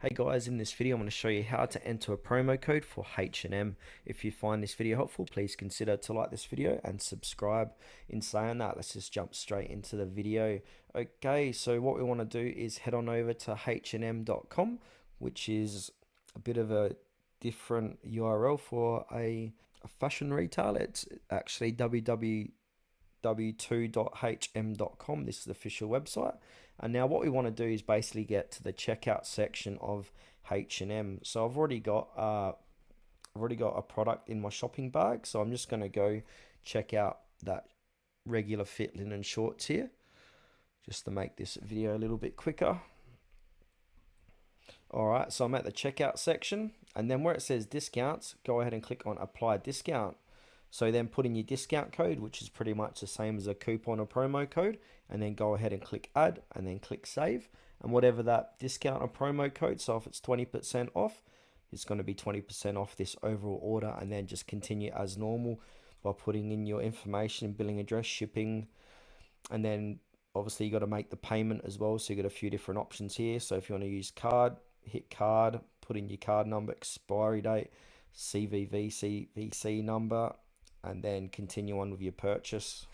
Hey guys, in this video I'm going to show you how to enter a promo code for H&M. If you find this video helpful, please consider to like this video and subscribe. In saying that, let's just jump straight into the video. Okay, so what we want to do is head on over to hm.com, which is a bit of a different URL for a fashion retailer. It's actually www.hm.com. This is the official website. And now what we want to do is basically get to the checkout section of H&M. So I've already got a product in my shopping bag. So I'm just going to go check out that regular fit linen shorts here, just to make this video a little bit quicker. All right, so I'm at the checkout section, and then where it says discounts, go ahead and click on apply discount. So then put in your discount code, which is pretty much the same as a coupon or promo code, and then go ahead and click add and then click save. And whatever that discount or promo code, so if it's 20% off, it's going to be 20% off this overall order, and then just continue as normal by putting in your information, billing address, shipping, and then obviously you got to make the payment as well. So you got a few different options here. So if you want to use card, hit card, put in your card number, expiry date, CVV, CVC number, and then continue on with your purchase.